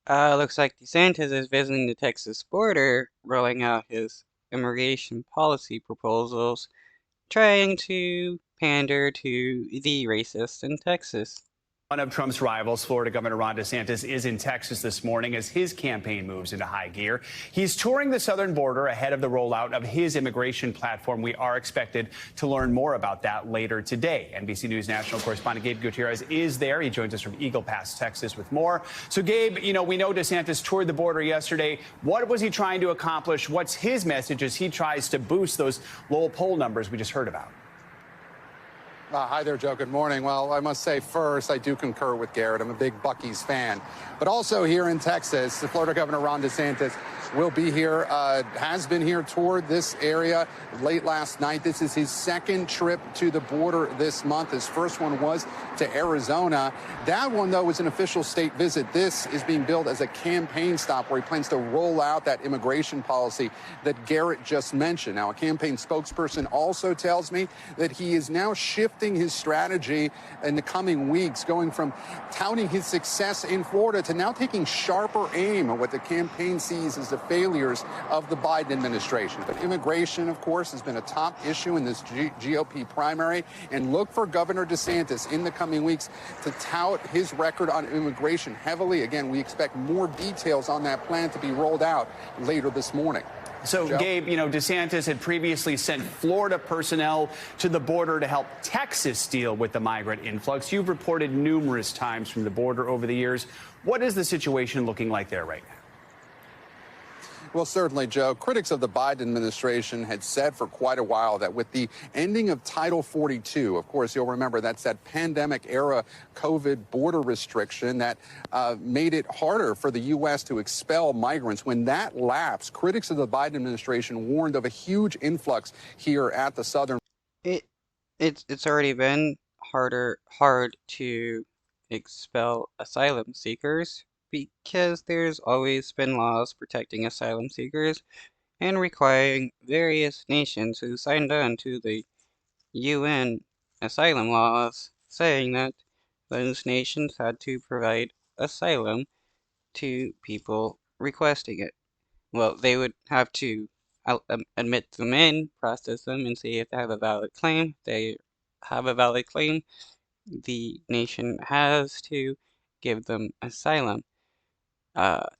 Looks like DeSantis is visiting the Texas border, rolling out his immigration policy proposals, trying to pander to the racists in Texas. One of Trump's rivals, Florida Governor Ron DeSantis, is in Texas this morning as his campaign moves into high gear. He's touring the southern border ahead of the rollout of his immigration platform. We are expected to learn more about that later today. NBC News national correspondent Gabe Gutierrez is there. He joins us from Eagle Pass, Texas, with more. So, Gabe, we know DeSantis toured the border yesterday. What was he trying to accomplish? What's his message as he tries to boost those low poll numbers we just heard about? Hi there, Joe. Good morning. Well, I must say first, I do concur with Garrett. I'm a big Buc-ee's fan. But also here in Texas, the Florida Governor Ron DeSantis will be here, has been here, toured this area late last night. This is his second trip to the border this month. His first one was to Arizona. That one, though, was an official state visit. This is being billed as a campaign stop where he plans to roll out that immigration policy that Garrett just mentioned. Now, a campaign spokesperson also tells me that he is now shifting his strategy in the coming weeks, going from touting his success in Florida to now taking sharper aim at what the campaign sees as the failures of the Biden administration. But immigration, of course, has been a top issue in this GOP primary, and look for Governor DeSantis in the coming weeks to tout his record on immigration heavily. Again, we expect more details on that plan to be rolled out later this morning. So, Joe? Gabe, DeSantis had previously sent Florida personnel to the border to help Texas deal with the migrant influx. You've reported numerous times from the border over the years. What is the situation looking like there right now? Well, certainly, Joe. Critics of the Biden administration had said for quite a while that with the ending of Title 42, of course, you'll remember that's that pandemic-era COVID border restriction that made it harder for the U.S. to expel migrants. When that lapsed, critics of the Biden administration warned of a huge influx here at the southern. It's already been hard to expel asylum seekers because there's always been laws protecting asylum seekers and requiring various nations who signed on to the UN asylum laws saying that those nations had to provide asylum to people requesting it. Well, they would have to admit them in, process them, and see if they have a valid claim. If they have a valid claim, the nation has to give them asylum.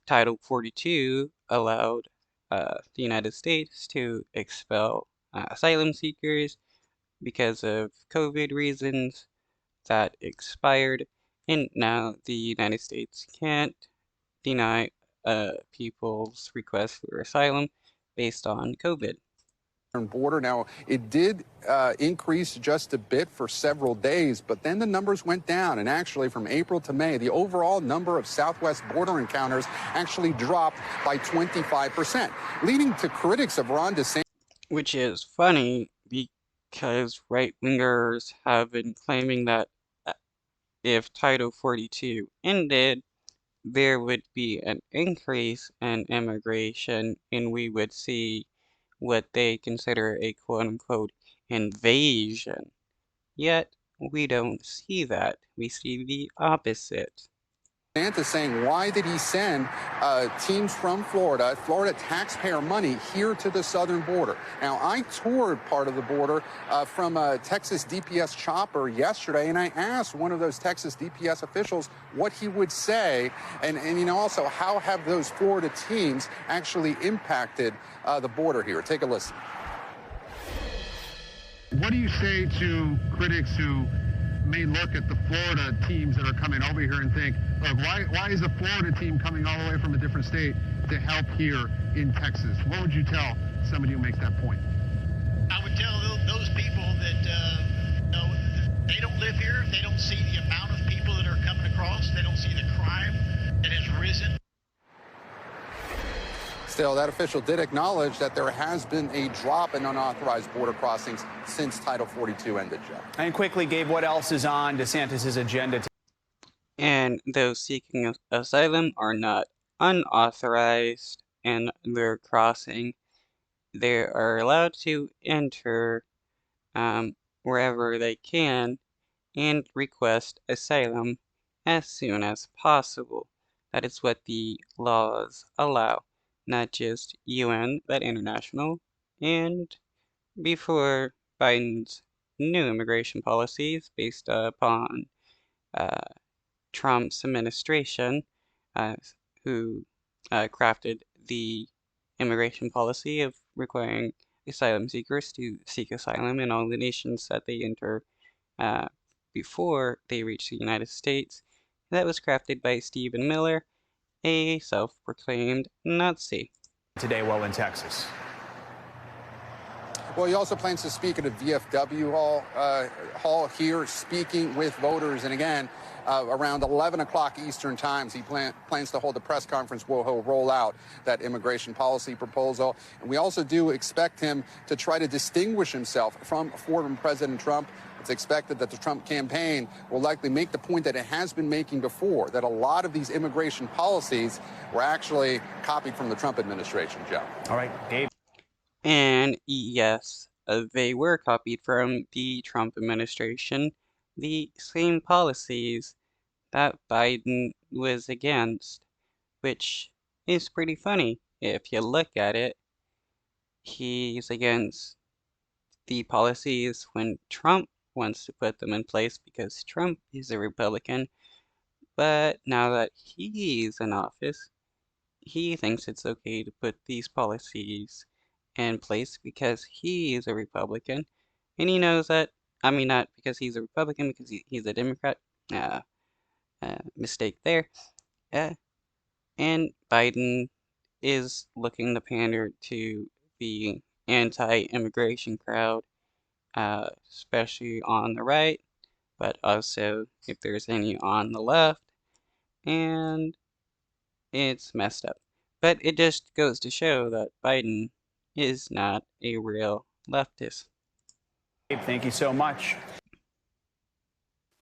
Title 42 allowed the United States to expel asylum seekers because of COVID reasons that expired, and now the United States can't deny people's request for asylum based on COVID. Border. Now, it did increase just a bit for several days, but then the numbers went down. And actually, from April to May, the overall number of Southwest border encounters actually dropped by 25%, leading to critics of Ron DeSantis. Which is funny because right-wingers have been claiming that if Title 42 ended, there would be an increase in immigration and we would see what they consider a quote-unquote invasion. Yet, we don't see that. We see the opposite. DeSantis saying, why did he send teams from Florida taxpayer money here to the southern border? Now, I toured part of the border from a Texas DPS chopper yesterday, and I asked one of those Texas DPS officials what he would say, and also how have those Florida teams actually impacted the border here. Take a listen. What do you say to critics who may look at the Florida teams that are coming over here and think, look, why is a Florida team coming all the way from a different state to help here in Texas? What would you tell somebody who makes that point? I would tell those people that they don't live here. They don't see the amount of people that are coming across. They don't see the crime that has risen. Still, that official did acknowledge that there has been a drop in unauthorized border crossings since Title 42 ended, Joe. And quickly, Gabe, what else is on DeSantis' agenda? And those seeking asylum are not unauthorized in their crossing. They are allowed to enter wherever they can and request asylum as soon as possible. That is what the laws allow, not just UN, but international. And before Biden's new immigration policies based upon uh, Trump's administration, uh, who crafted the immigration policy of requiring asylum seekers to seek asylum in all the nations that they enter uh, before they reach the United States. That was crafted by Stephen Miller, a self-proclaimed Nazi. Today while in Texas. Well, he also plans to speak at a VFW hall here, speaking with voters. And again, around 11 o'clock Eastern times, he plans to hold a press conference where he'll roll out that immigration policy proposal. And we also do expect him to try to distinguish himself from former President Trump. It's expected that the Trump campaign will likely make the point that it has been making before, that a lot of these immigration policies were actually copied from the Trump administration, Joe. All right, Dave. And yes, they were copied from the Trump administration, the same policies that Biden was against, which is pretty funny if you look at it. He's against the policies when Trump wants to put them in place because Trump is a Republican, but now that he's in office, he thinks it's okay to put these policies in place because he's a Republican, and he knows that. I mean, not because he's a Republican, because he's a Democrat. Uh, Mistake there. Uh, and Biden is looking to pander to the anti-immigration crowd, especially on the right, but also if there's any on the left, and it's messed up. But it just goes to show that Biden is not a real leftist. Thank you so much.